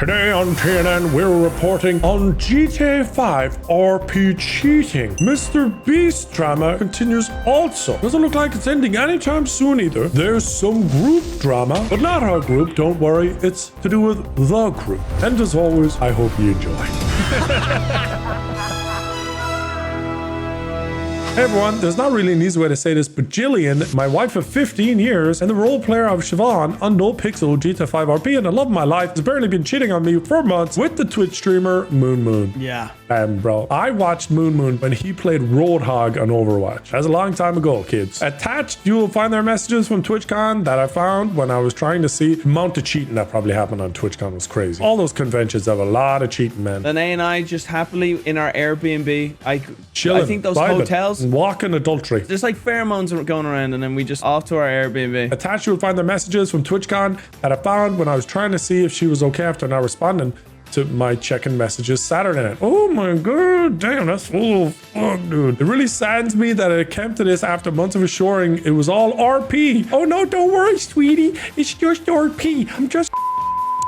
Today on TNN, we're reporting on GTA 5 RP cheating. Mr. Beast drama continues also. Doesn't look like it's ending anytime soon either. There's some group drama, but not our group, don't worry. It's to do with the group. And as always, I hope you enjoy. Hey everyone, there's not really an easy way to say this, but Jillian, my wife of 15 years, and the role player of Siobhan on No Pixel GTA 5 RP, and the love of my life, has apparently been cheating on me for months with the Twitch streamer Moon. Yeah. Bro, I watched Moon when he played Roadhog on Overwatch. That's a long time ago, kids. Attached, you will find their messages from TwitchCon that I found when I was trying to see. The amount of cheating that probably happened on TwitchCon was crazy. All those conventions have a lot of cheating, man. Danae and I just happily in our Airbnb. I think those vibing, hotels. Walking adultery. There's like pheromones going around, and then we just off to our Airbnb. Attached, you will find their messages from TwitchCon that I found when I was trying to see if she was okay after not responding to my check-in messages Saturday night. Oh my god, damn, that's full of fuck, dude. It really saddens me that it came to this after months of assuring it was all RP. Oh no, don't worry, sweetie. It's just RP. I'm just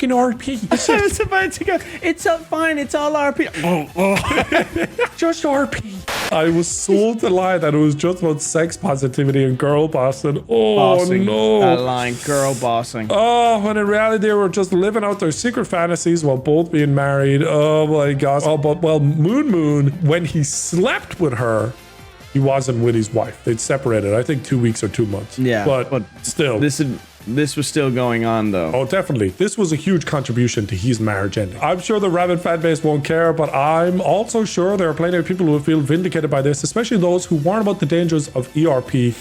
RP. I was about to go, it's all fine, it's all RP. Just RP. I was sold to lie that it was just about sex positivity and girl bossing. Oh Bossing. no. That line, girl bossing. Oh, when in reality they were just living out their secret fantasies while both being married. Oh my gosh. Oh, but well, Moon, when he slept with her, he wasn't with his wife. They'd separated, I think 2 weeks or 2 months. Yeah. But still. This was still going on though. Oh, definitely. This was a huge contribution to his marriage ending. I'm sure the rabid fan base won't care, but I'm also sure there are plenty of people who will feel vindicated by this, especially those who warn about the dangers of ERP.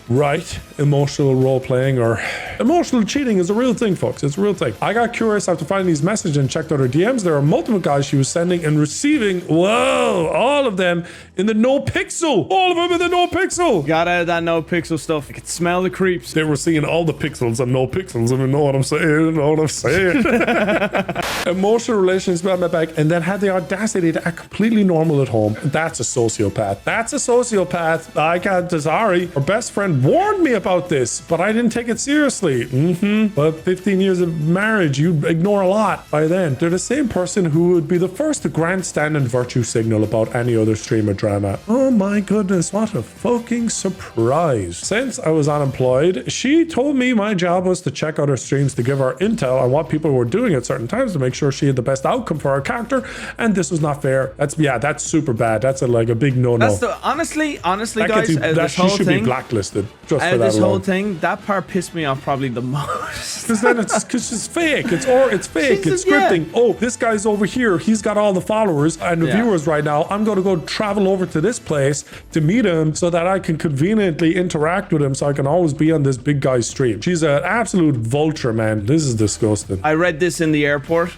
Right, emotional role-playing or emotional cheating is a real thing, folks. It's a real thing. I got curious after finding these messages and checked out her DMs. There are multiple guys she was sending and receiving. Whoa, all of them in the No Pixel. All of them in the No Pixel. Got out of that No Pixel stuff. I could smell the creeps. They were seeing all the pixels and No Pixels. I mean, know what I'm saying? You know what I'm saying? Emotional relations behind my back, and then had the audacity to act completely normal at home. That's a sociopath. That's a sociopath. I can't. Sorry. Her best friend warned me about this, but I didn't take it seriously. But 15 years of marriage, you ignore a lot by then. They're the same person who would be the first to grandstand and virtue signal about any other streamer drama. Oh my goodness, what a fucking surprise. Since I was unemployed, she told me my job was to check out her streams to give her intel on what people were doing at certain times to make sure she had the best outcome for her character, and this was not fair. That's super bad. That's like a big no-no. That's the honestly, that guys, she should be blacklisted. Just for that this alone. whole thing, that part pissed me off probably the most. Because then it's fake. It's fake. It's scripting. Yeah. Oh, this guy's over here. He's got all the followers and the viewers right now. I'm going to go travel over to this place to meet him so that I can conveniently interact with him so I can always be on this big guy's stream. She's an absolute vulture, man. This is disgusting. I read this in the airport.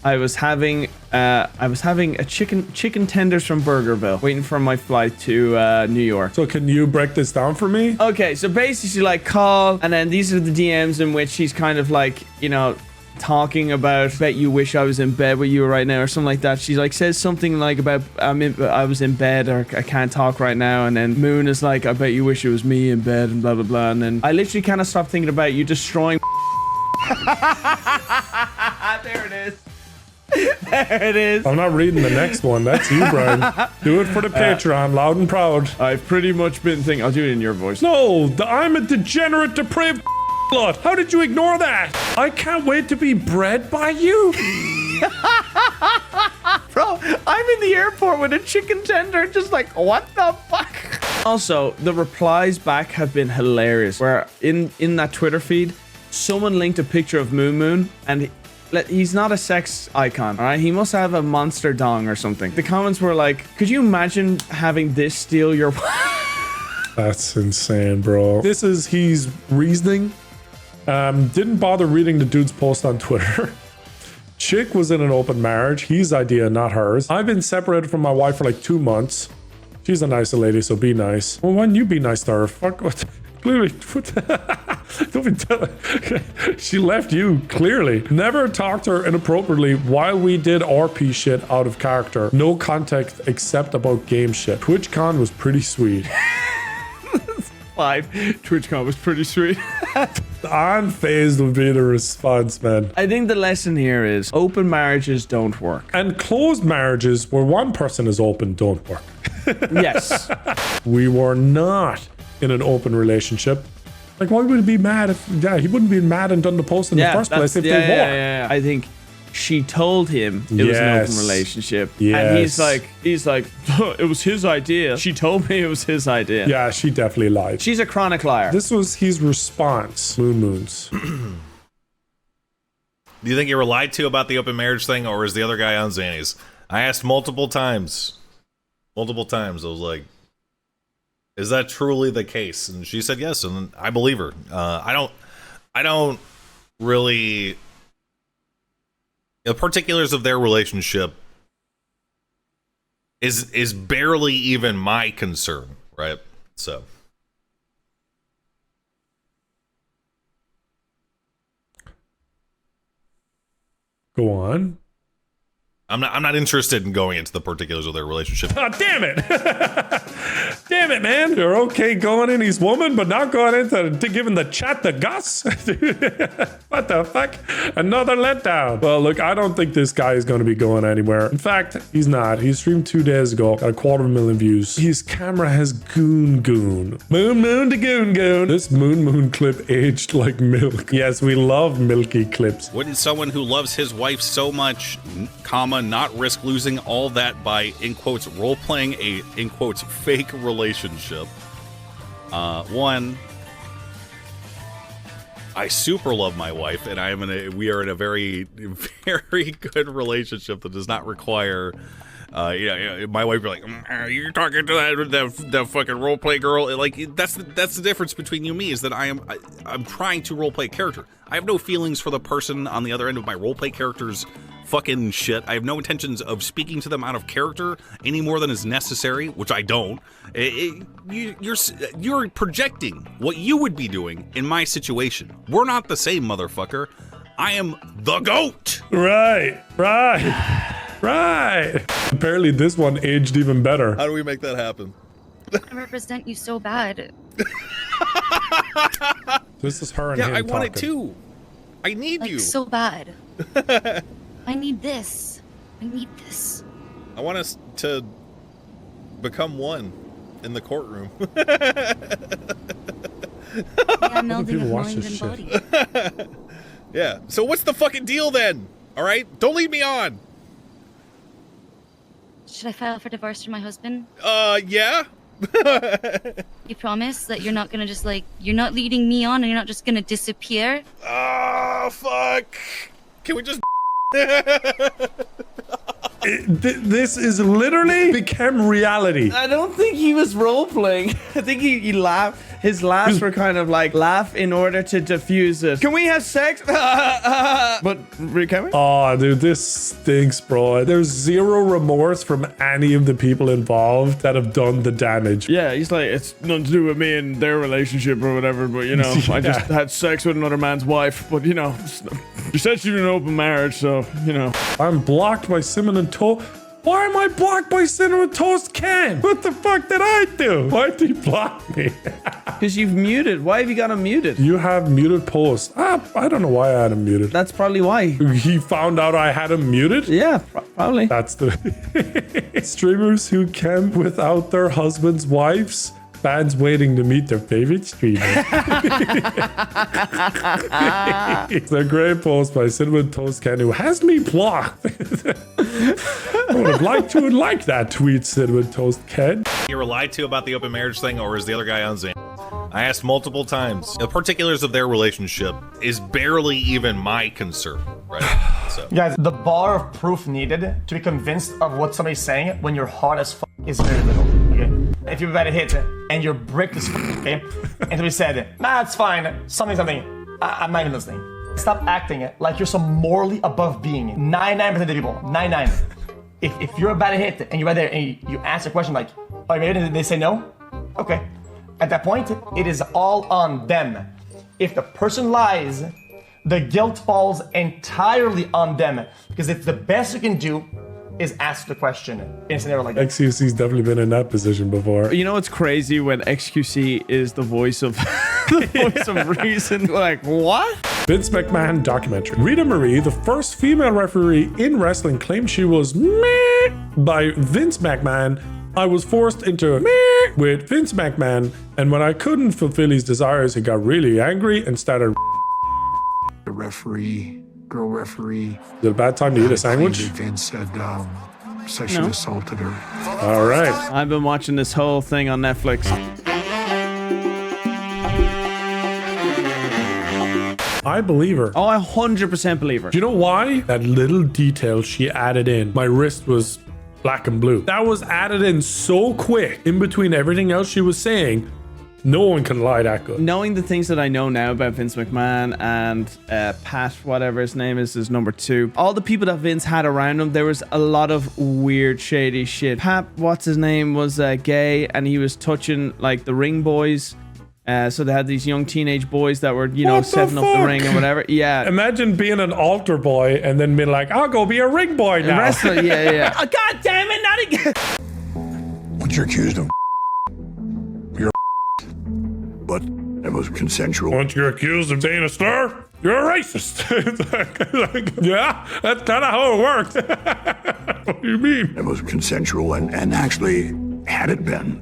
I was having a chicken tenders from Burgerville, waiting for my flight to New York. So can you break this down for me? Okay, so basically like call, and then these are the DMs in which she's kind of like, you know, talking about, bet you wish I was in bed with you right now or something like that. She like says something like about I was in bed or I can't talk right now, and then Moon is like, I bet you wish it was me in bed and blah blah blah, and then I literally kind of stopped thinking about you destroying. There it is. There it is. I'm not reading the next one. That's you, Brian. Do it for the Patreon, loud and proud. I've pretty much been thinking. I'll do it in your voice. No, I'm a degenerate, depraved lot. How did you ignore that? I can't wait to be bred by you. Bro, I'm in the airport with a chicken tender, just like, what the fuck? Also, the replies back have been hilarious. Where in that Twitter feed, someone linked a picture of Moon, and he's not a sex icon, all right? He must have a monster dong or something. The comments were like, could you imagine having this steal your... That's insane, bro. This is his reasoning. Didn't bother reading the dude's post on Twitter. Chick was in an open marriage. His idea, not hers. I've been separated from my wife for like 2 months. She's a nice lady, so be nice. Well, why don't you be nice to her? Fuck, what? Clearly, don't be telling. She left you, clearly. Never talked to her inappropriately while we did RP shit out of character. No context except about game shit. TwitchCon was pretty sweet. 5. TwitchCon was pretty sweet. Unfazed would be the response, man. I think the lesson here is open marriages don't work. And closed marriages where one person is open don't work. Yes. We were not in an open relationship. Like, why would he be mad if... Yeah, he wouldn't be mad and done the post in the first place if they were. Yeah. I think she told him it was an open relationship. Yes. And he's like, it was his idea. She told me it was his idea. Yeah, she definitely lied. She's a chronic liar. This was his response. Moons. Do you think you were lied to about the open marriage thing, or is the other guy on Xannies? I asked multiple times. I was like, is that truly the case? And she said yes, and I believe her. I don't really... The particulars of their relationship is barely even my concern, right? So... Go on. I'm not interested in going into the particulars of their relationship. Oh, damn it. Damn it, man. You're okay going in his woman, but not going into giving the chat the Gus? What the fuck? Another letdown. Well, look, I don't think this guy is going to be going anywhere. In fact, he's not. He streamed 2 days ago, got 250,000 views. His camera has goon. Moon to goon. This moon clip aged like milk. Yes, we love milky clips. Wouldn't someone who loves his wife so much, comma, not risk losing all that by, in quotes, role-playing a, in quotes, fake relationship? One, I super love my wife, and we are in a very, very good relationship that does not require, my wife be like, you're talking to that fucking roleplay girl. Like, that's the difference between you and me, is that I'm trying to roleplay a character. I have no feelings for the person on the other end of my roleplay character's fucking shit. I have no intentions of speaking to them out of character any more than is necessary, which I don't. You're projecting what you would be doing in my situation. We're not the same, motherfucker. I am the GOAT. Right. Apparently this one aged even better. How do we make that happen? I represent you so bad. This is her and Yeah, him I want it talking. too. I need Like, you. so bad. I need this. I want us to become one in the courtroom. Yeah, melding people of watch mind this and shit? body. Yeah. So what's the fucking deal then? All right? Don't lead me on. Should I file for divorce from my husband? Yeah. You promise that you're not gonna just you're not leading me on and you're not just gonna disappear? Oh, fuck. Can we just... This is literally became reality. I don't think he was role playing. I think he laughed. His laughs were kind of like laugh in order to diffuse it. Can we have sex? But can we? Oh, dude, this stinks, bro. There's zero remorse from any of the people involved that have done the damage. Yeah, he's like, it's nothing to do with me and their relationship or whatever, but I just had sex with another man's wife. But you said she was in an open marriage, so I'm blocked by Cinnamon and Toast. Why am I blocked by Cinnamon Toast Ken? What the fuck did I do? Why'd he block me? because you've muted. Why have you got him muted? You have muted post. I don't know why I had him muted. That's probably why. He found out I had him muted? Yeah, probably. That's the streamers who came without their husbands' wives. Fans waiting to meet their favorite streamer. It's a great post by Cinnamon Toast Ken, who has me blocked. I would have liked to like that tweet, Cinnamon Toast Ken. You were lied to about the open marriage thing, or is the other guy on Xannies? I asked multiple times. The particulars of their relationship is barely even my concern, right? So. Guys, the bar of proof needed to be convinced of what somebody's saying when you're hot as f is very little, okay? If you've had a hit and you're bricked as f, okay? And somebody said, nah, it's fine, something, I'm not even listening. Stop acting like you're some morally above being. 99% of the people, 99. If you're about to hit and you're right there and you ask a question like, oh, maybe they say no? Okay. At that point, it is all on them. If the person lies, the guilt falls entirely on them because it's the best you can do is asked the question in a scenario like that. XQC's definitely been in that position before. You know what's crazy when XQC is the voice of the voice of reason? Like, what? Vince McMahon documentary. Rita Marie, the first female referee in wrestling, claimed she was meh by Vince McMahon. I was forced into meh with Vince McMahon, and when I couldn't fulfill his desires, he got really angry and started. The referee, girl referee. Is it a bad time to eat a sandwich? Vince had sexually assaulted her. All right. I've been watching this whole thing on Netflix. I believe her. Oh, I 100% believe her. Do you know why? That little detail she added in. My wrist was black and blue. That was added in so quick in between everything else she was saying. No one can lie that good. Knowing the things that I know now about Vince McMahon and Pat, whatever his name is number 2. All the people that Vince had around him, there was a lot of weird, shady shit. Pat, what's his name, was gay, and he was touching like the ring boys. So they had these young teenage boys that were, you know, What the setting up the fuck? ring and whatever. Yeah. Imagine being an altar boy and then being like, I'll go be a ring boy now. Wrestler, yeah. Oh, God damn it, not again. Once you're accused of you're but it was consensual. Once you're accused of saying a slur, you're a racist. It's like, yeah, that's kind of how it worked. What do you mean? It was consensual, and actually, had it been,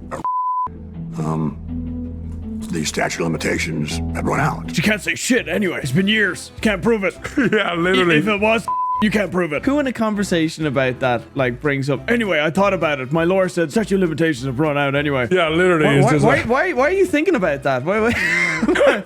the statute of limitations had run out. You can't say shit anyway. It's been years. You can't prove it. Yeah, literally. If it was, you can't prove it. Who in a conversation about that like brings up? Anyway, I thought about it. My lawyer said statute of limitations have run out anyway. Yeah, literally. It's just like, Why are you thinking about that? Why?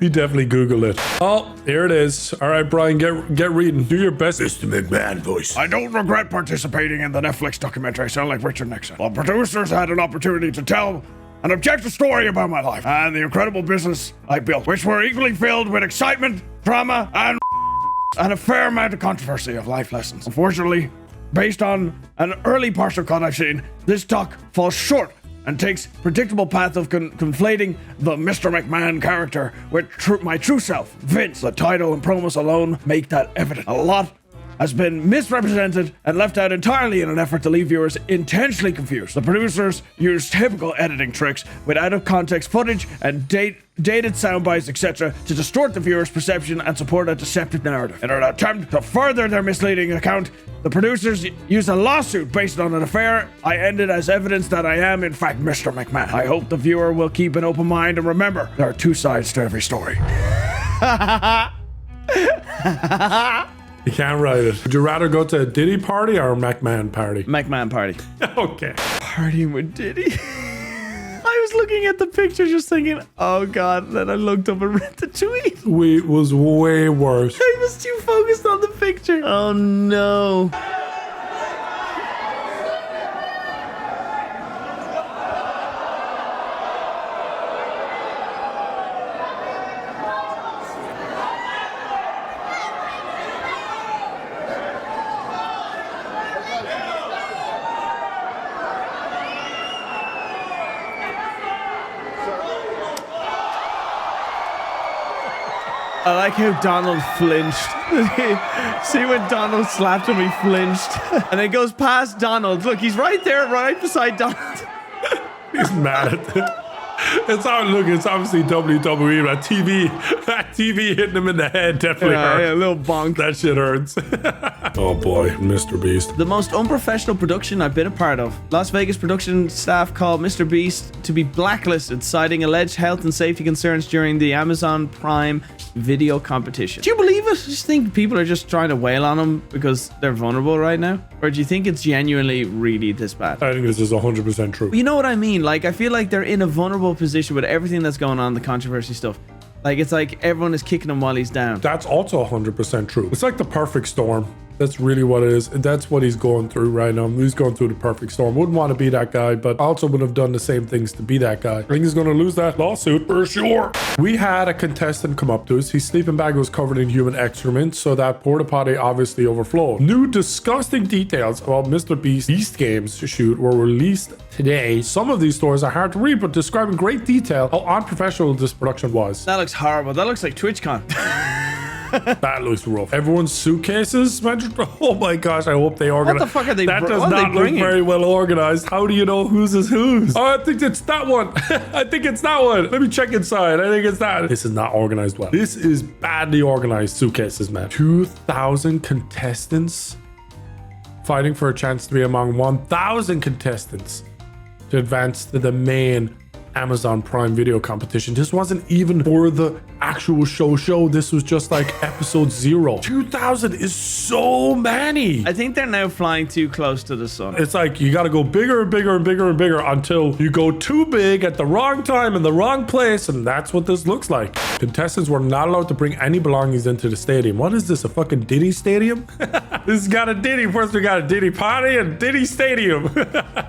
he definitely Googled it. Oh, here it is. All right, Brian, get reading. Do your best. Mr. McMahon voice. I don't regret participating in the Netflix documentary. I sound like Richard Nixon. Well, producers had an opportunity to tell an objective story about my life and the incredible business I built, which were equally filled with excitement, drama, and a fair amount of controversy of life lessons. Unfortunately, based on an early partial cut I've seen, this doc falls short and takes predictable path of conflating the Mr. McMahon character with my true self, Vince. The title and promos alone make that evident. A lot has been misrepresented and left out entirely in an effort to leave viewers intentionally confused. The producers used typical editing tricks with out-of-context footage and dated sound bites, etc., to distort the viewer's perception and support a deceptive narrative. In an attempt to further their misleading account, the producers used a lawsuit based on an affair I ended as evidence that I am, in fact, Mr. McMahon. I hope the viewer will keep an open mind and remember, there are two sides to every story. You can't write it. Would you rather go to a Diddy party or a McMahon party? McMahon party. Okay. Partying with Diddy. I was looking at the picture just thinking, oh God, then I looked up and read the tweet. It was way worse. I was too focused on the picture. Oh no. I like how Donald flinched. See when Donald slapped him, he flinched. And it goes past Donald. Look, he's right there, right beside Donald. He's mad at it. It's obviously WWE. That TV hitting him in the head definitely hurts. Yeah, a little bonk. That shit hurts. Oh boy, Mr. Beast. The most unprofessional production I've been a part of. Las Vegas production staff called Mr. Beast to be blacklisted, citing alleged health and safety concerns during the Amazon Prime video competition. Do you believe it? Do you think people are just trying to wail on him because they're vulnerable right now? Or do you think it's genuinely really this bad? I think this is 100% true. You know what I mean? Like, I feel like they're in a vulnerable position with everything that's going on, the controversy stuff. Like, it's like everyone is kicking him while he's down. That's also 100% true. It's like the perfect storm. That's really what it is. That's what he's going through right now. He's going through the perfect storm. Wouldn't want to be that guy, but also would have done the same things to be that guy. I think he's going to lose that lawsuit for sure. We had a contestant come up to us. His sleeping bag was covered in human excrement, so that porta potty obviously overflowed. New disgusting details about Mr. Beast Games shoot were released today. Some of these stories are hard to read, but describe in great detail how unprofessional this production was. That looks horrible. That looks like TwitchCon. That looks rough. Everyone's suitcases? Oh my gosh, I hope they organize. What the fuck are they? That does what are not they look bringing? very well organized. How do you know whose is whose? Oh, I think it's that one. I think it's that one. Let me check inside. I think it's that. This is not organized well. This is badly organized suitcases, man. 2,000 contestants fighting for a chance to be among 1,000 contestants to advance to the main Amazon Prime Video competition. This wasn't even for the actual show. This was just like episode 0. 2,000 is so many. I think they're now flying too close to the sun. It's like you got to go bigger and bigger and bigger and bigger until you go too big at the wrong time in the wrong place, and that's what this looks like. Contestants were not allowed to bring any belongings into the stadium. What is this, a fucking Diddy stadium? This has got a Diddy. First we got a Diddy party and Diddy stadium.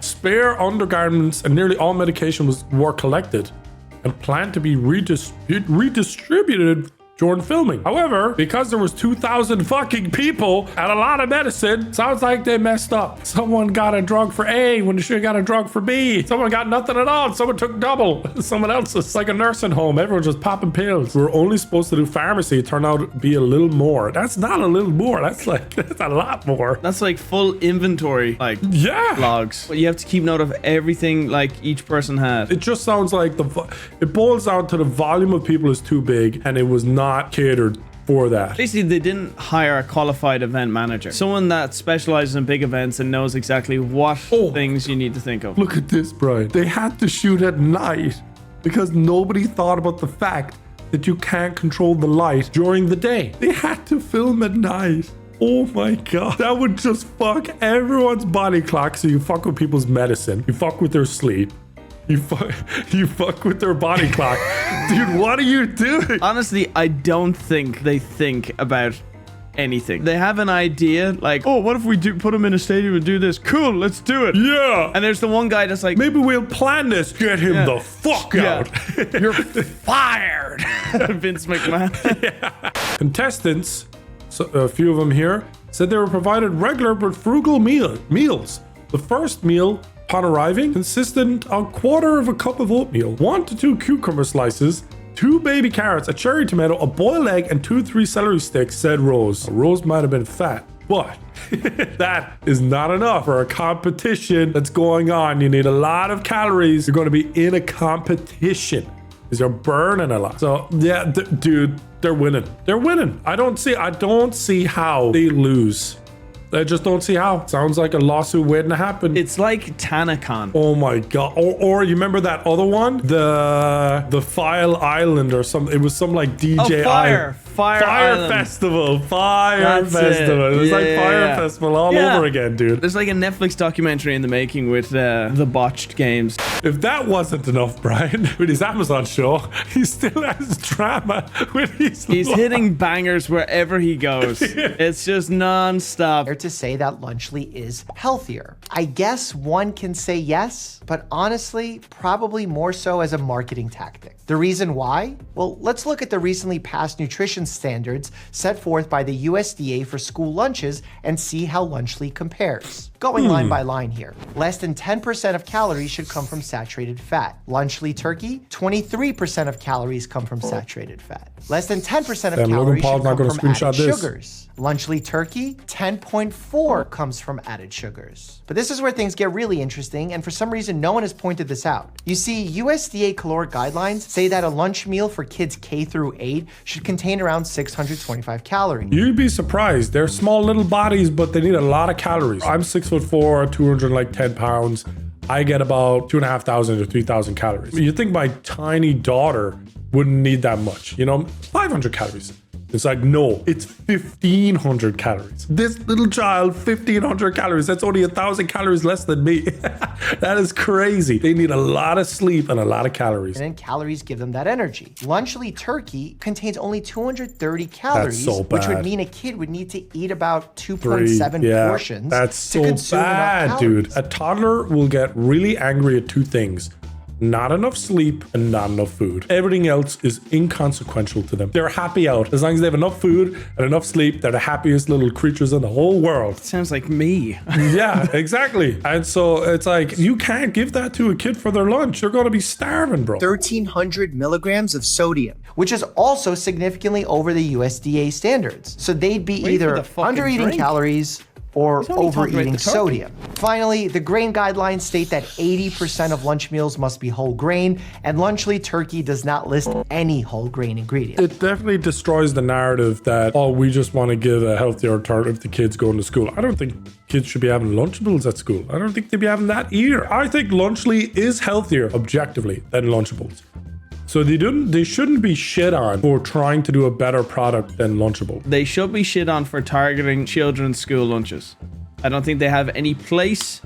Spare undergarments and nearly all medication were collected and planned to be redistributed during filming. However, because there was 2,000 fucking people and a lot of medicine, sounds like they messed up. Someone got a drug for A when they should have got a drug for B. Someone got nothing at all. Someone took double. Someone else is like a nursing home. Everyone's just popping pills. We were only supposed to do pharmacy. It turned out to be a little more. That's not a little more. That's a lot more. That's like full inventory, like logs. But you have to keep note of everything like each person had. It just sounds like it boils down to the volume of people is too big, and it was not catered for that. Basically, they didn't hire a qualified event manager. Someone that specializes in big events and knows exactly what things you need to think of. Look at this, Brian. They had to shoot at night because nobody thought about the fact that you can't control the light during the day. They had to film at night. Oh my god. That would just fuck everyone's body clock. So you fuck with people's medicine. You fuck with their sleep. You fuck with their body clock. Dude, what are you doing? Honestly, I don't think they think about anything. They have an idea like, oh, what if we put them in a stadium and do this? Cool, let's do it. Yeah. And there's the one guy that's like, maybe we'll plan this. Get him the fuck out. You're fired. Vince McMahon. Contestants, so a few of them here, said they were provided regular but frugal meals. The first meal upon arriving consisted of a quarter of a cup of oatmeal, 1 to 2 cucumber slices, 2 baby carrots, a cherry tomato, a boiled egg, and 2-3 celery sticks, said Rose. Rose might have been fat, but that is not enough for a competition that's going on. You need a lot of calories. You're going to be in a competition because you're burning a lot. So yeah, dude, they're winning. They're winning. I don't see how they lose. I just don't see how. Sounds like a lawsuit waiting to happen. It's like TanaCon. Oh my god. Or you remember that other one? The File Island or something. It was some like DJ Fire Island. Festival. Fire Festival. It was like Fire Festival all over again, dude. There's like a Netflix documentary in the making with the botched games. If that wasn't enough, Brian, with his Amazon show, he still has drama with his He's hitting bangers wherever he goes. It's just non-stop. To say that Lunchly is healthier. I guess one can say yes, but honestly, probably more so as a marketing tactic. The reason why? Well, let's look at the recently passed nutrition standards set forth by the USDA for school lunches and see how Lunchly compares. Going line by line here. Less than 10% of calories should come from saturated fat. Lunchly turkey, 23% of calories come from saturated fat. Less than 10% of calories should come from added sugars. Lunchly turkey, 10.4 comes from added sugars. But this is where things get really interesting, and for some reason no one has pointed this out. You see, USDA caloric guidelines say that a lunch meal for kids K through 8 should contain around 625 calories. You'd be surprised. They're small little bodies, but they need a lot of calories. I'm 6'4", 210 pounds. I get about 2,500 to 3,000 calories. You think my tiny daughter wouldn't need that much, 500 calories. It's like, no, it's 1,500 calories. This little child, 1,500 calories. That's only 1,000 calories less than me. That is crazy. They need a lot of sleep and a lot of calories. And then calories give them that energy. Lunchly turkey contains only 230 calories, so which would mean a kid would need to eat about 2.7 portions that's to so consume enough bad, calories. dude. A toddler will get really angry at 2 things. not enough sleep, and not enough food. Everything else is inconsequential to them. They're happy out. As long as they have enough food and enough sleep, they're the happiest little creatures in the whole world. Sounds like me. Yeah, exactly. And so it's like, you can't give that to a kid for their lunch. They're going to be starving, bro. 1,300 milligrams of sodium, which is also significantly over the USDA standards. So they'd be either under-eating calories or overeating sodium. Finally, the grain guidelines state that 80% of lunch meals must be whole grain, and Lunchly Turkey does not list any whole grain ingredients. It definitely destroys the narrative that, oh, we just want to give a healthier alternative to kids going to school. I don't think kids should be having Lunchables at school. I don't think they'd be having that either. I think Lunchly is healthier, objectively, than Lunchables. So they shouldn't be shit on for trying to do a better product than Lunchable. They should be shit on for targeting children's school lunches. I don't think they have any place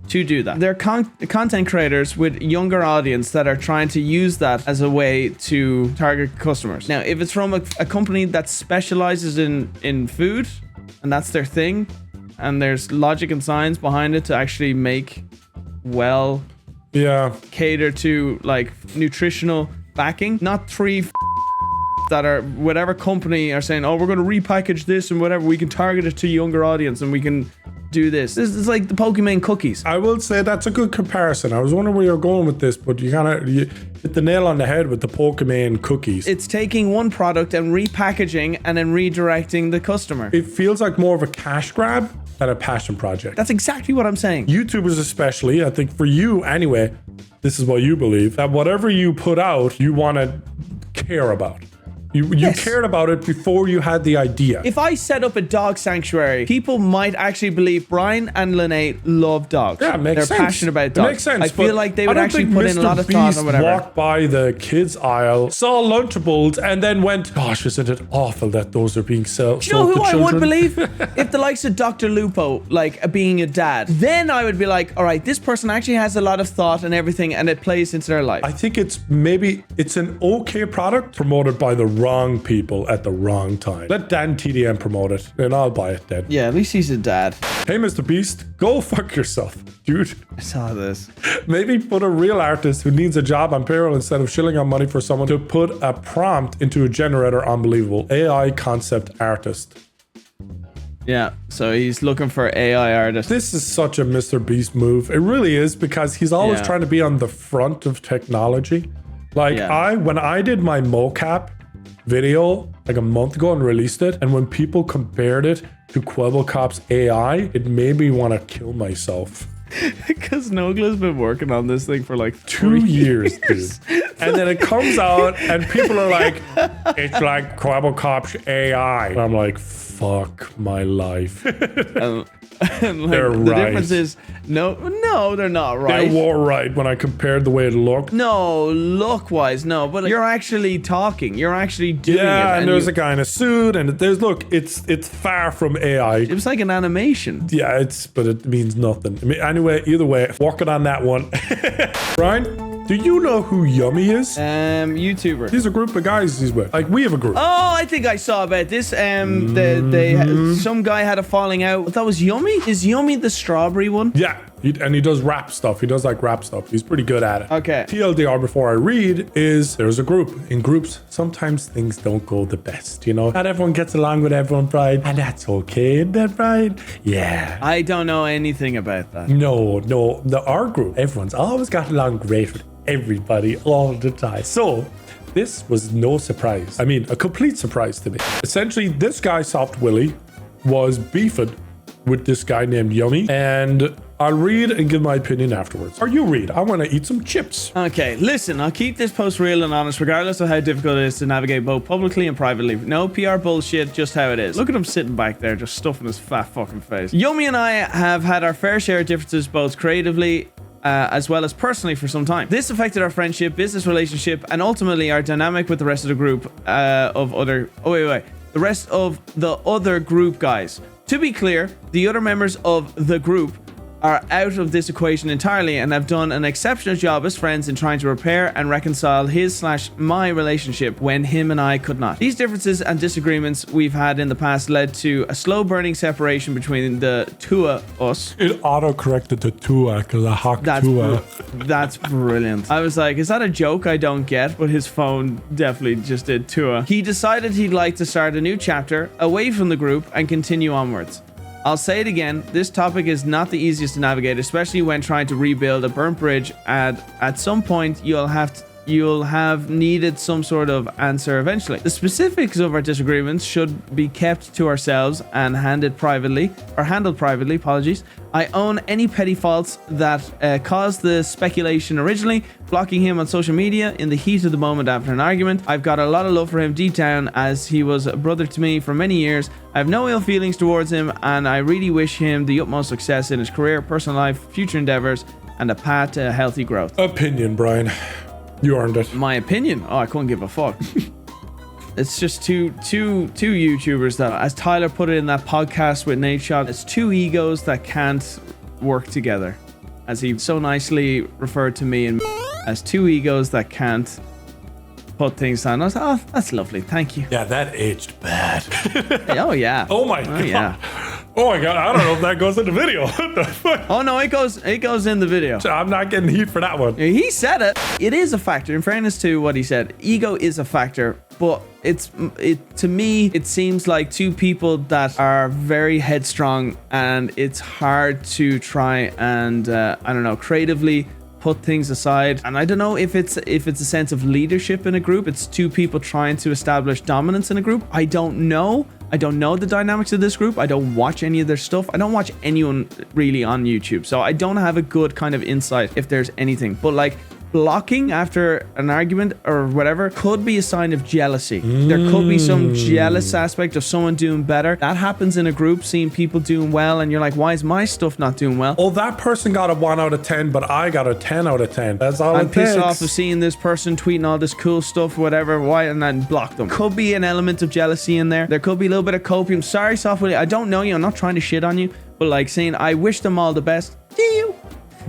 to do that. They're content creators with younger audience that are trying to use that as a way to target customers. Now, if it's from a company that specializes in food and that's their thing, and there's logic and science behind it to actually make cater to like nutritional backing, not three that are whatever company are saying, oh, we're going to repackage this and whatever, we can target it to younger audience and we can do this. This is like the Pokemon cookies. I will say that's a good comparison. I was wondering where you're going with this, but you hit the nail on the head with the Pokemon cookies. It's taking one product and repackaging and then redirecting the customer. It feels like more of a cash grab than a passion project. That's exactly what I'm saying. YouTubers especially, I think for you anyway, this is what you believe, that whatever you put out, you want to care about. You cared about it before you had the idea. If I set up a dog sanctuary, people might actually believe Brian and Lene love dogs. Yeah, it makes sense. They're passionate about dogs. It makes sense. I feel like they would actually put in a lot of thought or whatever. Walked by the kids aisle, saw Lunchables, and then went, gosh, isn't it awful that those are being sold to children? You know who I would believe? If the likes of Dr. Lupo, like being a dad, then I would be like, all right, this person actually has a lot of thought and everything, and it plays into their life. I think it's an okay product promoted by the wrong people at the wrong time. Let Dan TDM promote it, and I'll buy it then. Yeah, at least he's a dad. Hey, Mr. Beast, go fuck yourself, dude. I saw this. Maybe put a real artist who needs a job on payroll instead of shilling on money for someone to put a prompt into a generator. Unbelievable. AI concept artist. Yeah, so he's looking for AI artists. This is such a Mr. Beast move. It really is, because he's always trying to be on the front of technology. Like when I did my mocap video like a month ago and released it, and when people compared it to Kwebbelkop's AI, it made me want to kill myself. Because Nogla's been working on this thing for like 2 years, dude. And then it comes out and people are like, it's like Kwebbelkop's AI. And I'm like, fuck my life. And like, they're the right. difference is no, they're not right. They were right when I compared the way it looked. No, look-wise, no. But you're actually talking. You're actually doing it. Yeah, and there's a guy in a suit, and it's far from AI. It was like an animation. Yeah, but it means nothing. I mean, anyway, either way, working on that one. Brian, do you know who Yumi is? YouTuber. He's a group of guys he's with. Like, we have a group. Oh, I think I saw about this. Some guy had a falling out. That was Yumi? Is Yumi the strawberry one? Yeah, and he does rap stuff. He does like rap stuff. He's pretty good at it. Okay. TLDR before I read is there's a group. In groups, sometimes things don't go the best, you know? Not everyone gets along with everyone, Brian. And that's okay, isn't that, Brian? Yeah. I don't know anything about that. No. Our group, everyone's always got along great with everybody all the time. So this was no surprise. I mean, a complete surprise to me. Essentially, this guy, Soft Willie, was beefing with this guy named Yumi, and I'll read and give my opinion afterwards. Or you read. I want to eat some chips. Okay, listen, I'll keep this post real and honest regardless of how difficult it is to navigate both publicly and privately. No PR bullshit, just how it is. Look at him sitting back there, just stuffing his fat fucking face. Yumi and I have had our fair share of differences both creatively as well as personally for some time. This affected our friendship, business relationship, and ultimately our dynamic with the rest of the group the rest of the other group guys. To be clear, the other members of the group are out of this equation entirely and have done an exceptional job as friends in trying to repair and reconcile his/my relationship when him and I could not. These differences and disagreements we've had in the past led to a slow burning separation between the two of us. It auto-corrected to Tua because I hocked Tua. That's brilliant. I was like, is that a joke I don't get? But his phone definitely just did Tua. He decided he'd like to start a new chapter away from the group and continue onwards. I'll say it again, this topic is not the easiest to navigate, especially when trying to rebuild a burnt bridge, and at some point you'll have needed some sort of answer eventually. The specifics of our disagreements should be kept to ourselves and handled privately, apologies. I own any petty faults that caused the speculation originally, blocking him on social media in the heat of the moment after an argument. I've got a lot of love for him deep down, as he was a brother to me for many years. I have no ill feelings towards him, and I really wish him the utmost success in his career, personal life, future endeavors, and a path to healthy growth. Opinion, Brian. You earned it. My opinion? Oh, I couldn't give a fuck. It's just two YouTubers that, as Tyler put it in that podcast with Nate Shot, it's two egos that can't work together. As he so nicely referred to me as two egos that can't put things down. I was like, oh, that's lovely. Thank you. Yeah, that aged bad. Oh, yeah. Oh, my God. Yeah. Oh, my God. I don't know if that goes in the video. What the fuck? Oh, no, it goes in the video. I'm not getting heat for that one. He said it. It is a factor. In fairness to what he said, ego is a factor, but to me, it seems like two people that are very headstrong, and it's hard to try and, I don't know, creatively put things aside. And I don't know if it's a sense of leadership in a group. It's two people trying to establish dominance in a group. I don't know the dynamics of this group. I don't watch any of their stuff. I don't watch anyone really on YouTube, so I don't have a good kind of insight if there's anything. But like, blocking after an argument or whatever could be a sign of jealousy. There could be some jealous aspect of someone doing better. That happens in a group, seeing people doing well, and you're like, why is my stuff not doing well? Oh, that person got a 1 out of 10, but I got a 10 out of 10. That's all I'm it takes. pissed off of seeing this person tweeting all this cool stuff, whatever, why, and then block them. Could be an element of jealousy in there. There could be a little bit of copium. Sorry, Software, I don't know you. I'm not trying to shit on you, but like saying, I wish them all the best. Do you?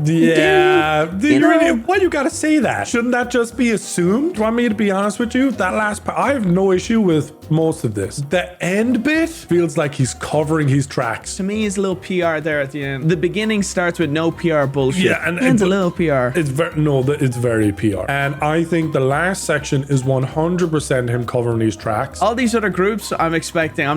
Yeah, you know, really, why you gotta say that? Shouldn't that just be assumed? Do you want me to be honest with you? That last part, I have no issue with most of this. The end bit feels like he's covering his tracks. To me, it's a little PR there at the end. The beginning starts with no PR bullshit. Yeah, and ends a little PR. It's very PR. And I think the last section is 100% him covering these tracks. All these other groups, I'm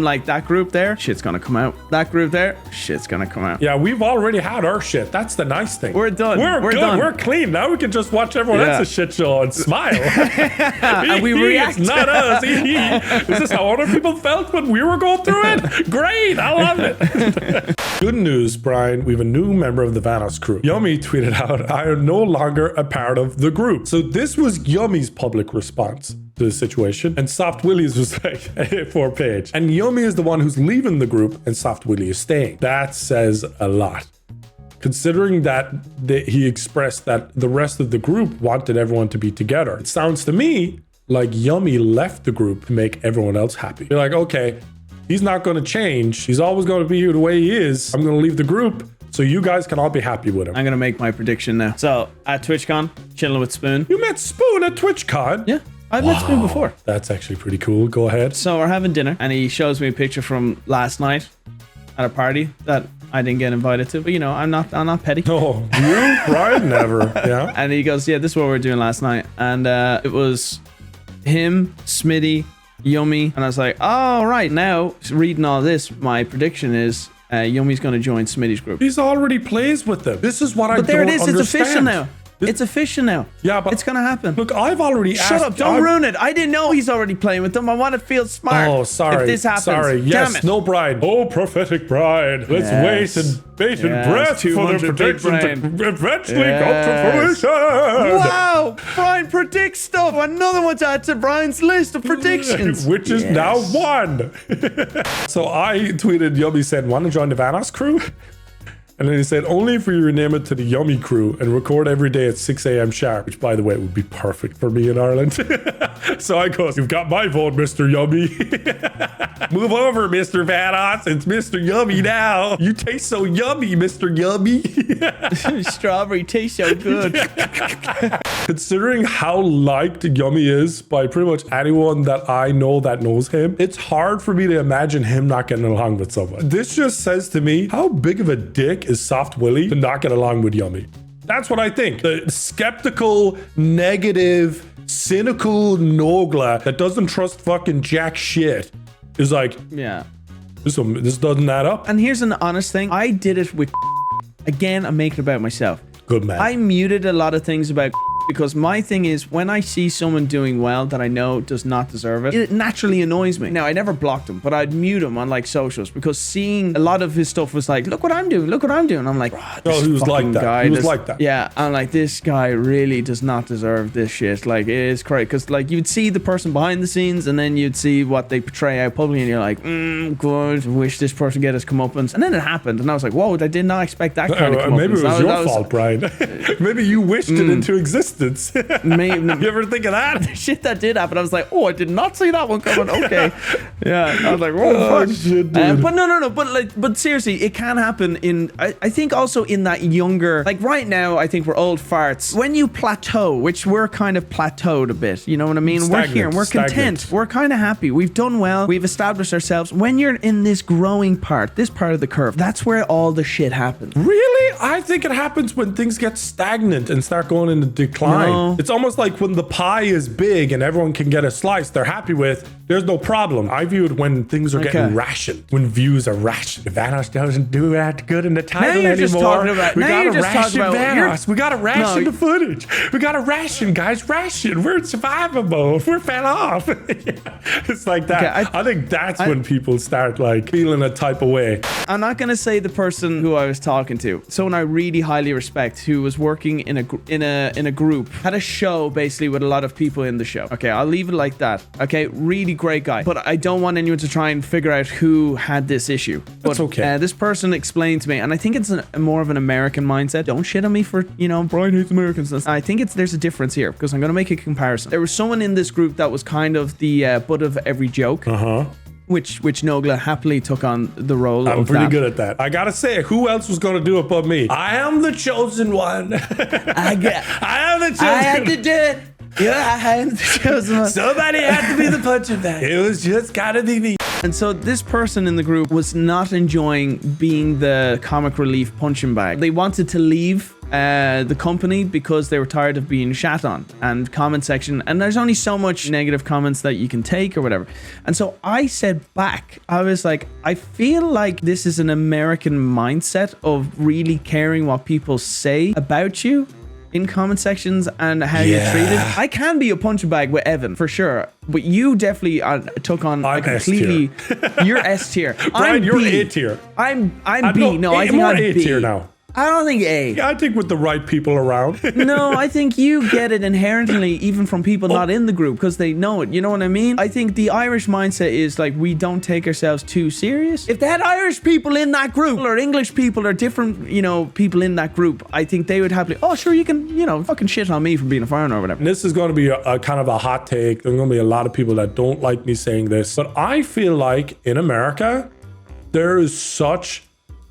like, that group there, shit's gonna come out. That group there, shit's gonna come out. Yeah, we've already had our shit. That's the nice thing. We're done. We're good. Done. We're clean. Now we can just watch everyone else's shit show and smile. And we react. It's not us. Is this how other people felt when we were going through it? Great. I love it. Good news, Brian. We have a new member of the Vanoss Crew. Yumi tweeted out, I am no longer a part of the group. So this was Yumi's public response to the situation. And Soft Willie's was like a 4-page. And Yumi is the one who's leaving the group and Soft Willie is staying. That says a lot. Considering that he expressed that the rest of the group wanted everyone to be together. It sounds to me like Yumi left the group to make everyone else happy. You're like, okay, he's not going to change. He's always going to be the way he is. I'm going to leave the group so you guys can all be happy with him. I'm going to make my prediction now. So at TwitchCon, chilling with Spoon. You met Spoon at TwitchCon? Yeah. I've met Spoon before. That's actually pretty cool. Go ahead. So we're having dinner and he shows me a picture from last night at a party that I didn't get invited to, but you know, I'm not petty. Oh, you? Brian? Never. Yeah. And he goes, yeah, this is what we were doing last night. And it was him, Smitty, Yumi. And I was like, oh, right. Now, reading all this, my prediction is Yumi's going to join Smitty's group. He's already plays with them. This is what I don't understand. But there it is. It's official now. It's official now. Yeah, but it's gonna happen. Look, I've already asked. Shut up! Don't ruin it. I didn't know he's already playing with them. I want to feel smart. Oh, sorry. If this happens, sorry. Yes, damn it. no bride. Oh, prophetic bride. Let's wait and bated breath for the prediction to eventually come to fruition. Wow! Brian predicts stuff. Another one to add to Brian's list of predictions, which is now 1. So I tweeted. Yumi said, "Want to join the Vanoss Crew?" And then he said, only if we rename it to the Yumi Crew and record every day at 6 a.m. sharp, which by the way would be perfect for me in Ireland. So I goes, you've got my vote, Mr. Yummy. Move over, Mr. Vanoss. It's Mr. Yummy now. You taste so yummy, Mr. Yummy. Strawberry tastes so good. Considering how liked Yummy is by pretty much anyone that I know that knows him, it's hard for me to imagine him not getting along with someone. This just says to me, how big of a dick is Soft Willy to not get along with Yummy? That's what I think. The skeptical, negative, cynical Nogla that doesn't trust fucking jack shit is like, Yeah. this doesn't add up. And here's an honest thing. I did it with again, I'm making it about myself. Good man. I muted a lot of things about because my thing is when I see someone doing well that I know does not deserve it, it naturally annoys me. Now, I never blocked him, but I'd mute him on like socials because seeing a lot of his stuff was like, look what I'm doing, look what I'm doing. I'm like, oh, he was like that. Guy, he was like that. Yeah, I'm like, this guy really does not deserve this shit. Like, it is crazy because like you'd see the person behind the scenes and then you'd see what they portray out publicly and you're like, good, wish this person get his comeuppance. And then it happened and I was like, whoa, I did not expect that kind of comeuppance. Maybe it was your fault, Brian. Maybe you wished it into existence. You ever think of that? Shit that did happen. I was like, oh, I did not see that one coming. Okay. Yeah. I was like, oh, fuck. Shit, dude. But no. But seriously, it can happen in, I think also in that younger, like right now, I think we're old farts. When you plateau, which we're kind of plateaued a bit, you know what I mean? Stagnant, we're here and we're content. We're kind of happy. We've done well. We've established ourselves. When you're in this growing part, this part of the curve, that's where all the shit happens. Really? I think it happens when things get stagnant and start going into decline. No. It's almost like when the pie is big and everyone can get a slice they're happy with, there's no problem. I view it when things are getting rationed, when views are rationed. Vanoss doesn't do that good in the title now you're anymore. Just talking about, we now gotta you're just ration talking about, Vanoss. We gotta ration the footage. We gotta ration, guys. Ration. We're in survival mode. We're fell off. It's like that. Okay, I think that's when people start like feeling a type of way. I'm not gonna say the person who I was talking to, someone I really highly respect, who was working in a group, had a show basically with a lot of people in the show. Okay, I'll leave it like that. Okay, really great guy. But I don't want anyone to try and figure out who had this issue. That's okay. This person explained to me, and I think it's more of an American mindset. Don't shit on me for, you know, Brian hates Americans. I think there's a difference here because I'm going to make a comparison. There was someone in this group that was kind of the butt of every joke. Which Nogla happily took on the role of. I'm pretty good at that. I gotta say, who else was gonna do it but me? I am the chosen one. I am the chosen one. I had to do it. Yeah, I am the chosen one. Somebody had to be the punching bag. It was just gotta be me. And so this person in the group was not enjoying being the comic relief punching bag. They wanted to leave the company because they were tired of being shat on and comment section, and there's only so much negative comments that you can take or whatever. And so I said back, I was like, I feel like this is an American mindset of really caring what people say about you in comment sections and how you're treated. I can be a punching bag with Evan for sure, but you definitely took on a completely. You're S tier. Brian, you're A tier. I'm B. No, I think I'm A B. tier now. I don't think A. Yeah, I think with the right people around. No, I think you get it inherently, even from people not in the group, because they know it. You know what I mean? I think the Irish mindset is like, we don't take ourselves too serious. If they had Irish people in that group, or English people, or different, you know, people in that group, I think they would happily, oh, sure, you can, you know, fucking shit on me for being a foreigner or whatever. And this is going to be a kind of a hot take. There's going to be a lot of people that don't like me saying this, but I feel like in America, there is such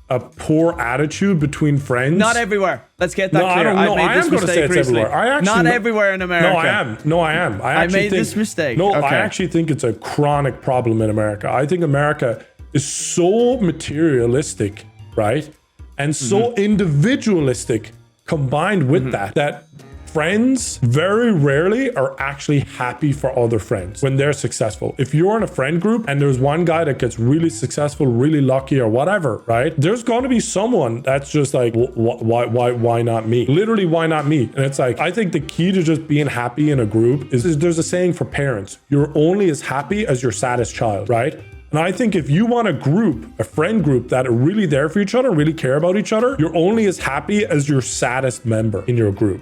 a poor attitude between friends. Not everywhere. Let's get that clear. I am going to say it's everywhere. Not everywhere in America. No, I am. I made this mistake. No, I actually think it's a chronic problem in America. I think America is so materialistic, right? And so individualistic combined with that friends very rarely are actually happy for other friends when they're successful. If you're in a friend group and there's one guy that gets really successful, really lucky or whatever, right? There's going to be someone that's just like, why not me? Literally, why not me? And it's like, I think the key to just being happy in a group is there's a saying for parents, you're only as happy as your saddest child, right? And I think if you want a group, a friend group that are really there for each other, really care about each other, you're only as happy as your saddest member in your group.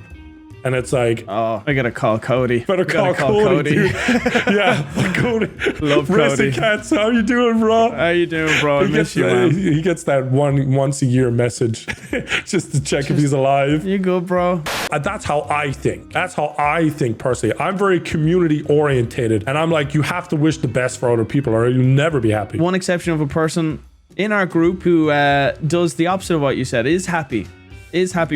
And it's like, Oh, I gotta call Cody. better call Cody. Dude. Yeah, Cody. Love Racing Cody. Cats, how you doing, bro? How you doing, bro? I miss you, man. He gets that once a year message just to check if he's alive. You good, bro? That's how I think. That's how I think personally. I'm very community orientated, and I'm like, you have to wish the best for other people, or you'll never be happy. One exception of a person in our group who does the opposite of what you said, is happy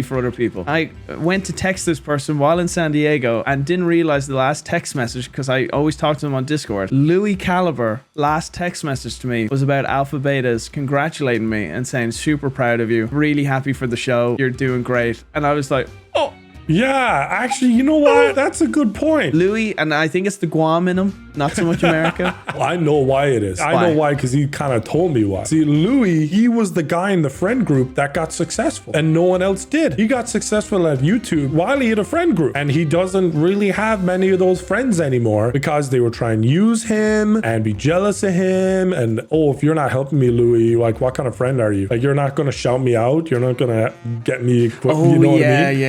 for other people. I went to text this person while in San Diego and didn't realize the last text message because I always talk to them on Discord. Louis Caliber last text message to me was about Alpha Betas congratulating me and saying super proud of you, really happy for the show, you're doing great. And I was like, oh. Yeah, actually, you know what? That's a good point. Louis, and I think it's the Guam in him, not so much America. Well, I know why it is. I know why, because he kind of told me why. See, Louis, he was the guy in the friend group that got successful, and no one else did. He got successful at YouTube while he had a friend group, and he doesn't really have many of those friends anymore because they were trying to use him and be jealous of him. And, oh, if you're not helping me, Louis, like, what kind of friend are you? Like, you're not going to shout me out. You're not going to get me equipped. Oh, you know what I mean?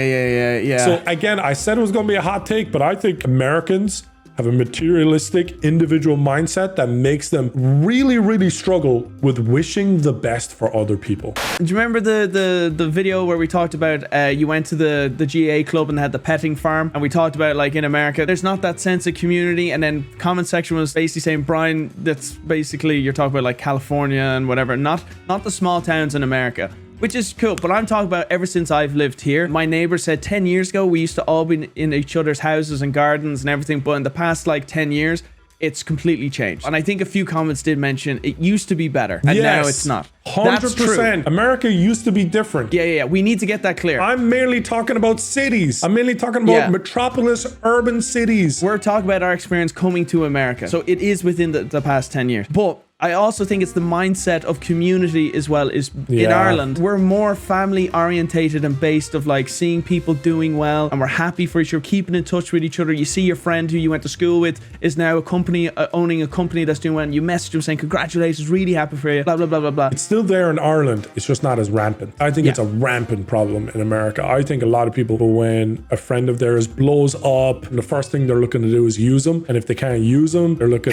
Yeah. So again, I said it was going to be a hot take, but I think Americans have a materialistic individual mindset that makes them really, really struggle with wishing the best for other people. Do you remember the video where we talked about you went to the GA club and they had the petting farm, and we talked about like in America there's not that sense of community, and then comment section was basically saying, Brian, that's basically you're talking about like California and whatever, not the small towns in America. Which is cool, but I'm talking about ever since I've lived here. My neighbor said 10 years ago, we used to all be in each other's houses and gardens and everything, but in the past like 10 years, it's completely changed. And I think a few comments did mention it used to be better, and now it's not. 100%. That's true. America used to be different. Yeah. We need to get that clear. I'm mainly talking about cities. I'm mainly talking about metropolis, urban cities. We're talking about our experience coming to America. So it is within the past 10 years. But I also think it's the mindset of community as well. In Ireland, we're more family orientated and based of like seeing people doing well, and we're happy for each other, keeping in touch with each other. You see your friend who you went to school with is now a company, owning a company that's doing well, and you message them saying congratulations, really happy for you, blah blah blah blah blah. It's still there in Ireland, it's just not as rampant. I think it's a rampant problem in America. I think a lot of people, when a friend of theirs blows up, and the first thing they're looking to do is use them, and if they can't use them, they're looking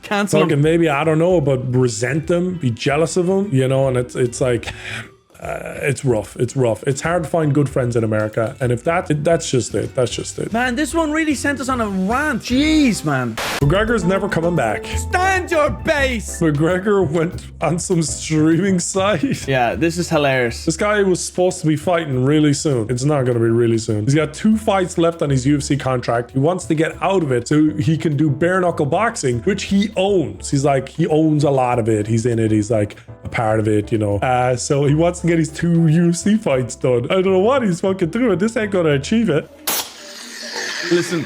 cancel. Maybe, I don't know, but resent them, be jealous of them, you know, and it's like, it's rough. It's hard to find good friends in America, and if that's just it. Man, this one really sent us on a rant. Jeez, man. McGregor's never coming back. Stand your base. McGregor went on some streaming site. Yeah, this is hilarious. This guy was supposed to be fighting really soon. It's not going to be really soon. He's got 2 fights left on his UFC contract. He wants to get out of it so he can do bare knuckle boxing, which he owns. He's like, he owns a lot of it. He's in it. He's like a part of it, you know. So he wants to get his 2 UFC fights done. I don't know what he's fucking doing. This ain't going to achieve it. Listen.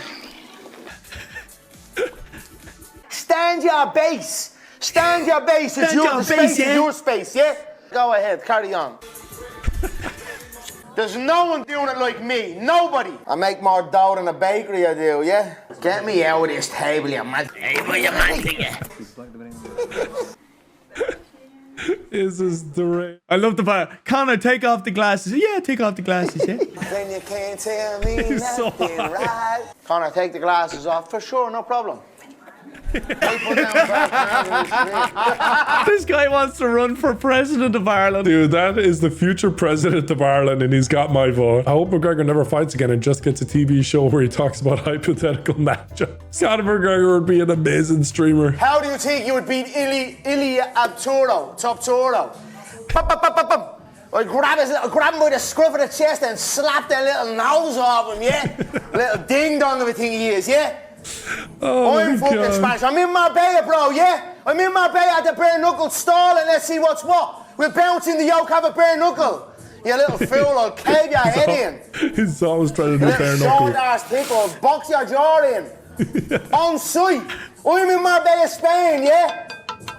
Stand your base. Stand your base. It's your space. It's your space, yeah? Go ahead, carry on. There's no one doing it like me. Nobody. I make more dough than a bakery, I do, yeah? Get me out of this table, you man. Hey, what you man to Is this the I love the part. Connor, take off the glasses. Yeah, take off the glasses, yeah. Then you can't tell me nothing, right? Connor, take the glasses off. For sure, no problem. This guy wants to run for president of Ireland. Dude, that is the future president of Ireland, and he's got my vote. I hope McGregor never fights again and just gets a TV show where he talks about hypothetical matchups. Conor McGregor would be an amazing streamer. How do you think you would beat Ilya Abturo, Top Toro? I grab him by the scruff of the chest and slap that little nose off him, yeah? Little ding-dong of a thing he is, yeah? Oh, I'm fucking Spanish. I'm in Marbella, bro, yeah? I'm in Marbella at the bare knuckle stall, and let's see what's what. We'll bounce in the yoke, have a bare knuckle. You little fool, I'll cave your head in. He's always trying to do bare knuckle. Short-ass people, box your jaw in. On site. I'm in Marbella, Spain, yeah?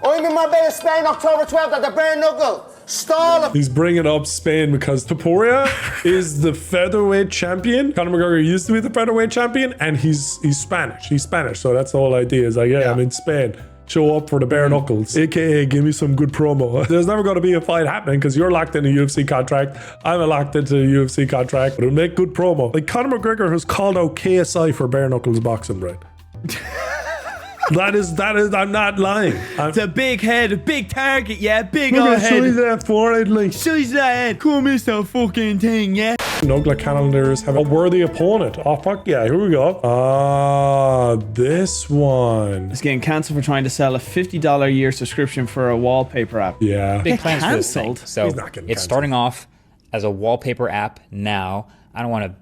I'm in Marbella, Spain, October 12th at the bare knuckle. Stall. He's bringing up Spain because Topuria is the featherweight champion. Conor McGregor used to be the featherweight champion, and he's Spanish. He's Spanish, so that's the whole idea. Is like, yeah, I'm in Spain. show up for the bare knuckles, aka give me some good promo. There's never going to be a fight happening because you're locked in a UFC contract. I'm locked into a UFC contract, but it'll make good promo. Like Conor McGregor has called out KSI for bare knuckles boxing, right? That is, I'm not lying. It's a big head, a big target, yeah, big Look old at head. size that forehead, like. Size that head. Come miss that fucking thing, yeah. Nugla calendars have a worthy opponent. Oh, fuck yeah, here we go. This one. It's getting cancelled for trying to sell a $50 a year subscription for a wallpaper app. Yeah. Big plans for this thing. Cancelled? So He's not getting it's cancelled. starting off as a wallpaper app now. I don't want to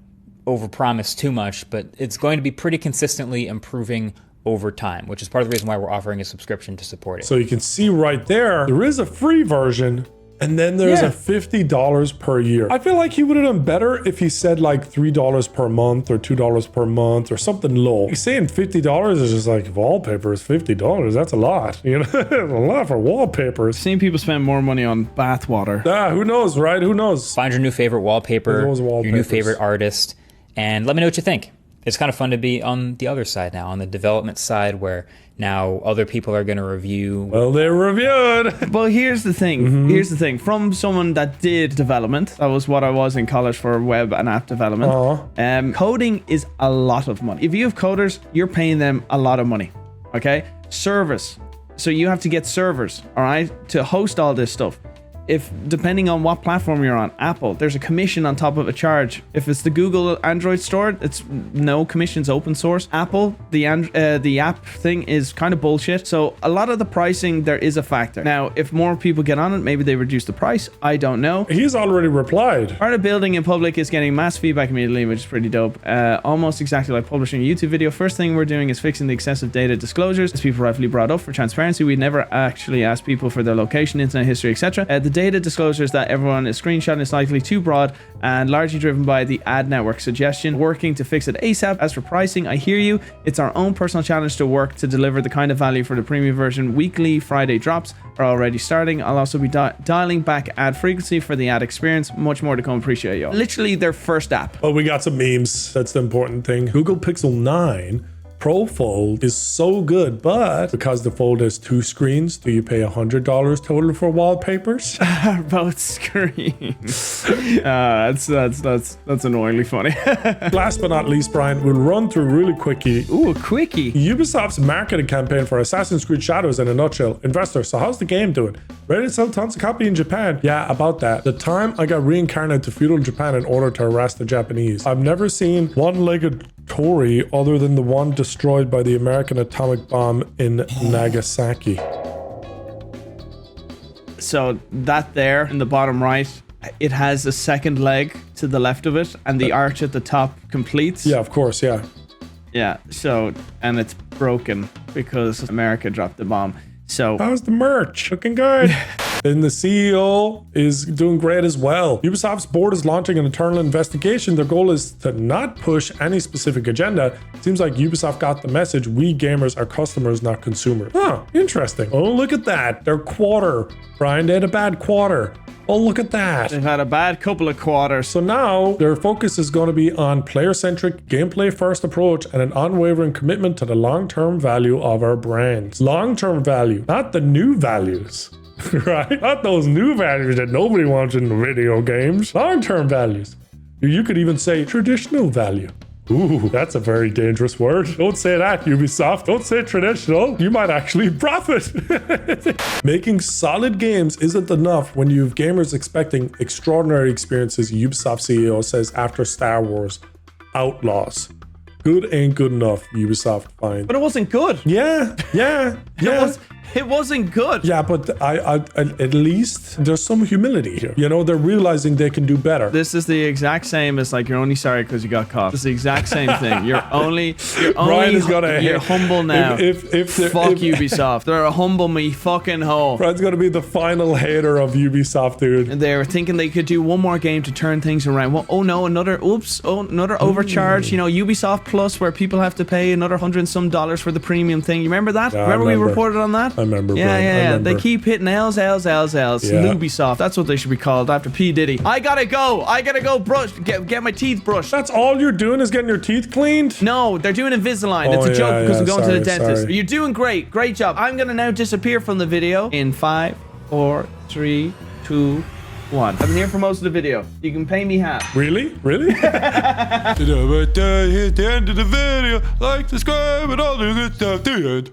overpromise too much, but it's going to be pretty consistently improving over time, which is part of the reason why we're offering a subscription to support it. So you can see right there is a free version, and then there's a $50 per year. I feel like he would have done better if he said like $3 per month or $2 per month or something low. He's saying $50 is just like wallpaper is $50. That's a lot. You know, a lot for wallpapers. Seeing people spend more money on bathwater. Who knows, right? Who knows? Find your new favorite wallpaper, Those your new wallpapers. favorite artist, and let me know what you think. It's kind of fun to be on the other side now, on the development side, where now other people are going to review. Well, they're reviewed. Well, here's the thing. Mm-hmm. Here's the thing. From someone that did development, that was what I was in college for, web and app development. Coding is a lot of money. If you have coders, you're paying them a lot of money. Okay? Service. So you have to get servers, all right, to host all this stuff. If depending on what platform you're on, Apple, there's a commission on top of a charge. If it's the Google Android store, it's no commissions, open source. Apple, the app thing is kind of bullshit. So a lot of the pricing, there is a factor. Now, if more people get on it, maybe they reduce the price. I don't know. He's already replied. Part of building in public is getting mass feedback immediately, which is pretty dope. Almost exactly like publishing a YouTube video. First thing we're doing is fixing the excessive data disclosures, as people rightfully brought up for transparency. We never actually ask people for their location, internet history, etc. The data disclosures that everyone is screenshotting is likely too broad and largely driven by the ad network suggestion. Working to fix it ASAP. As for pricing, I hear you. It's our own personal challenge to work to deliver the kind of value for the premium version. Weekly Friday drops are already starting. I'll also be dialing back ad frequency for the ad experience. Much more to come. Appreciate you. Literally their first app. Oh, we got some memes. That's the important thing. Google Pixel 9 Pro Fold is so good, but because the Fold has two screens, do you pay $100 total for wallpapers? Both screens. That's annoyingly funny. Last but not least, Brian, we'll run through really quickly. Ooh, a quickie. Ubisoft's marketing campaign for Assassin's Creed Shadows in a nutshell. Investor, so how's the game doing? Ready to sell tons of copy in Japan? Yeah, about that. The time I got reincarnated to feudal Japan in order to harass the Japanese. I've never seen one-legged Tory other than the one destroyed by the American atomic bomb in Nagasaki. So that there in the bottom right, it has a second leg to the left of it, and the arch at the top completes. Yeah, of course, yeah. Yeah, so, and it's broken because America dropped the bomb. So how's the merch? Looking good. And the CEO is doing great as well. Ubisoft's board is launching an internal investigation. Their goal is to not push any specific agenda. Seems like Ubisoft got the message. We gamers are customers, not consumers. Huh, interesting. Oh, look at that. Their quarter. Brian, they had a bad quarter. Oh, look at that. they've had a bad couple of quarters. So now their focus is going to be on player-centric, gameplay-first approach and an unwavering commitment to the long-term value of our brands. Long-term value, not the new values. Right? Not those new values that nobody wants in the video games. Long-term values. You could even say traditional value. Ooh, that's a very dangerous word. Don't say that, Ubisoft. Don't say traditional. You might actually profit. Making solid games isn't enough when you have gamers expecting extraordinary experiences, Ubisoft CEO says after Star Wars Outlaws. Good ain't good enough, Ubisoft finds. But it wasn't good. Yeah. It wasn't good. Yeah, but I at least there's some humility here. You know, they're realizing they can do better. This is the exact same as like you're only sorry because you got caught. It's the exact same thing. You're only you're humble now. If Fuck Ubisoft. They're a humble me fucking hole. Brian's gonna be the final hater of Ubisoft, dude. And they were thinking they could do one more game to turn things around. Well, oh no, another overcharge. You know, Ubisoft Plus, where people have to pay another $100 and some for the premium thing. You remember that? Yeah, remember we reported on that? I remember. Yeah, Brian. I yeah. remember. They keep hitting L's. Yeah. Ubisoft. That's what they should be called after P. Diddy. I gotta go brush. Get my teeth brushed. That's all you're doing is getting your teeth cleaned? No, they're doing Invisalign. Oh, It's a joke because I'm going to the sorry, dentist. sorry. You're doing great. Great job. I'm gonna now disappear from the video in 5, 4, 3, 2, 1. I've been here for most of the video. You can pay me half. Really? Really? Hit the end of the video. Like, subscribe, and all the good stuff. The end.